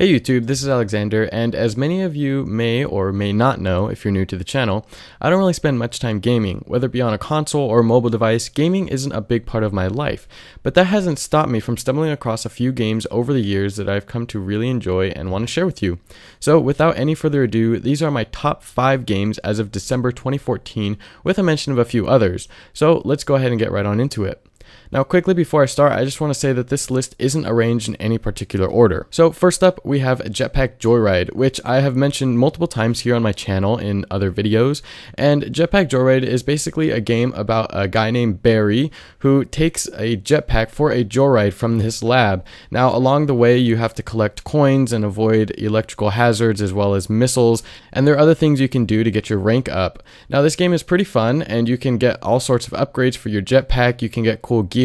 Hey YouTube, this is Alexander, and as many of you may or may not know if you're new to the channel, I don't really spend much time gaming. Whether it be on a console or mobile device, gaming isn't a big part of my life. But that hasn't stopped me from stumbling across a few games over the years that I've come to really enjoy and want to share with you. So without any further ado, these are my top 5 games as of December 2014, with a mention of a few others. So let's go ahead and get right on into it. Now quickly before I start, I just want to say that this list isn't arranged in any particular order. So first up, we have Jetpack Joyride, which I have mentioned multiple times here on my channel in other videos. And Jetpack Joyride is basically a game about a guy named Barry who takes a jetpack for a joyride from his lab. Now along the way, you have to collect coins and avoid electrical hazards as well as missiles, and there are other things you can do to get your rank up. Now this game is pretty fun, and you can get all sorts of upgrades for your jetpack. You can get cool gear.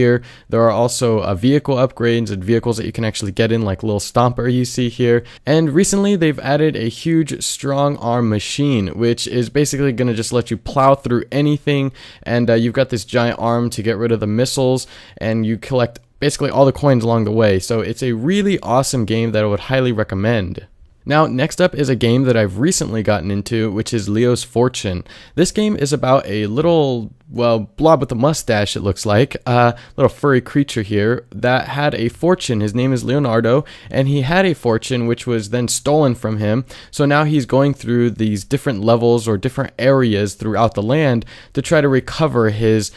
There are also vehicle upgrades and vehicles that you can actually get in, like little Stomper you see here. And recently they've added a huge strong arm machine, which is basically going to just let you plow through anything. And you've got this giant arm to get rid of the missiles, and you collect basically all the coins along the way. So it's a really awesome game that I would highly recommend. Now, next up is a game that I've recently gotten into, which is Leo's Fortune. This game is about a little, well, blob with a mustache, it looks like, little furry creature here that had a fortune. His name is Leonardo, and he had a fortune which was then stolen from him. So now he's going through these different levels or different areas throughout the land to try to recover his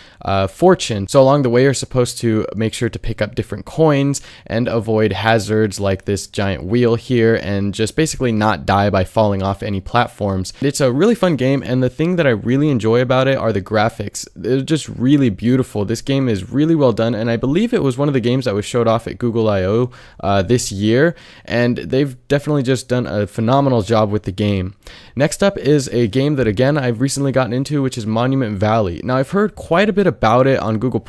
fortune. So along the way, you're supposed to make sure to pick up different coins and avoid hazards like this giant wheel here, and just basically not die by falling off any platforms. It's a really fun game, and the thing that I really enjoy about it are the graphics. They're just really beautiful. This game is really well done, and I believe it was one of the games that was showed off at Google I/O this year, and they've definitely just done a phenomenal job with the game. Next up is a game that again I've recently gotten into, which is Monument Valley. Now I've heard quite a bit about it on Google+,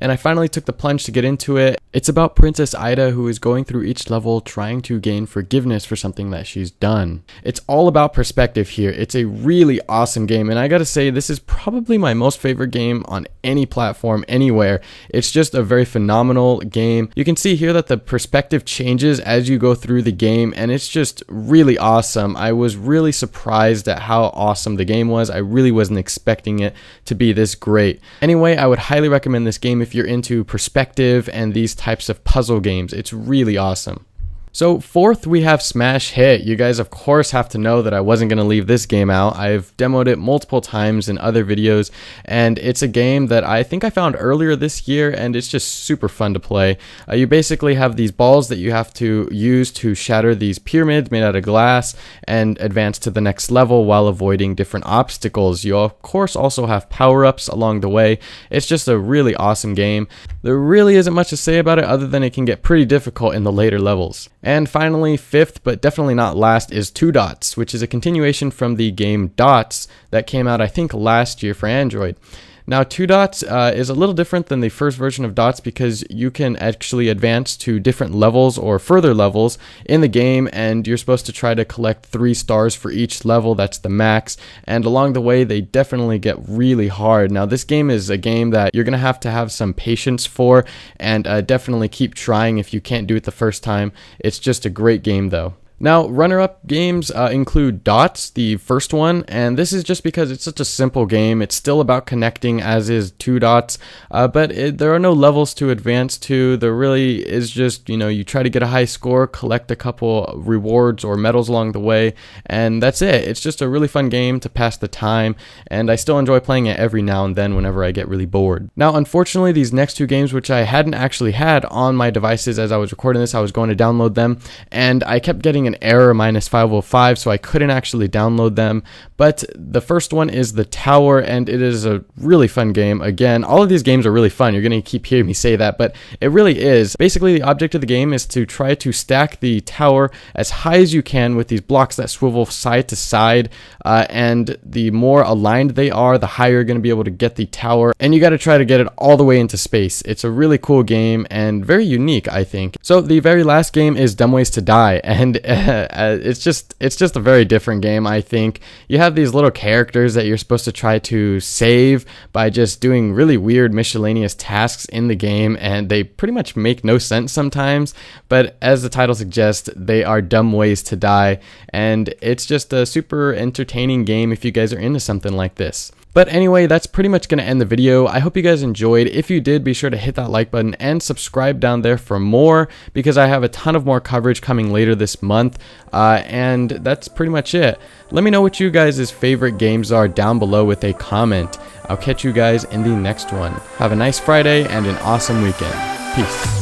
and I finally took the plunge to get into it. It's about Princess Ida, who is going through each level trying to gain forgiveness for something that she's done. It's all about perspective here. It's a really awesome game, and I gotta say, this is probably my most favorite game on any platform anywhere. It's just a very phenomenal game. You can see here that the perspective changes as you go through the game, and it's just really awesome. I was really surprised at how awesome the game was. I really wasn't expecting it to be this great. Anyway, I would highly recommend this game if you're into perspective and these types of puzzle games. It's really awesome. So fourth, we have Smash Hit. You guys of course have to know that I wasn't going to leave this game out. I've demoed it multiple times in other videos, and it's a game that I think I found earlier this year, and it's just super fun to play. You basically have these balls that you have to use to shatter these pyramids made out of glass and advance to the next level while avoiding different obstacles. You of course also have power-ups along the way. It's just a really awesome game. There really isn't much to say about it other than it can get pretty difficult in the later levels. And finally, fifth, but definitely not last, is Two Dots, which is a continuation from the game Dots that came out, I think, last year for Android. Now, Two Dots is a little different than the first version of Dots because you can actually advance to different levels or further levels in the game, and you're supposed to try to collect 3 stars for each level. That's the max, and along the way they definitely get really hard. Now this game is a game that you're gonna have to have some patience for, and definitely keep trying if you can't do it the first time. It's just a great game though. Now, runner-up games include Dots, the first one, and this is just because it's such a simple game. It's still about connecting, as is Two Dots, but there are no levels to advance to. There really is just, you try to get a high score, collect a couple rewards or medals along the way, and that's it. It's just a really fun game to pass the time, and I still enjoy playing it every now and then whenever I get really bored. Now, unfortunately, these next 2 games, which I hadn't actually had on my devices as I was recording this, I was going to download them, and I kept getting an error -505, so I couldn't actually download them. But the first one is The Tower, and it is a really fun game. Again, all of these games are really fun. You're going to keep hearing me say that, but it really is. Basically, the object of the game is to try to stack the tower as high as you can with these blocks that swivel side to side, and the more aligned they are, the higher you're going to be able to get the tower, and you got to try to get it all the way into space. It's a really cool game and very unique, I think. So the very last game is Dumb Ways to Die, and it's just a very different game. I think you have these little characters that you're supposed to try to save by just doing really weird miscellaneous tasks in the game, and they pretty much make no sense sometimes, but as the title suggests, they are dumb ways to die, and it's just a super entertaining game if you guys are into something like this. But anyway, that's pretty much going to end the video. I hope you guys enjoyed. If you did, be sure to hit that like button and subscribe down there for more, because I have a ton of more coverage coming later this month. And that's pretty much it. Let me know what you guys' favorite games are down below with a comment. I'll catch you guys in the next one. Have a nice Friday and an awesome weekend. Peace.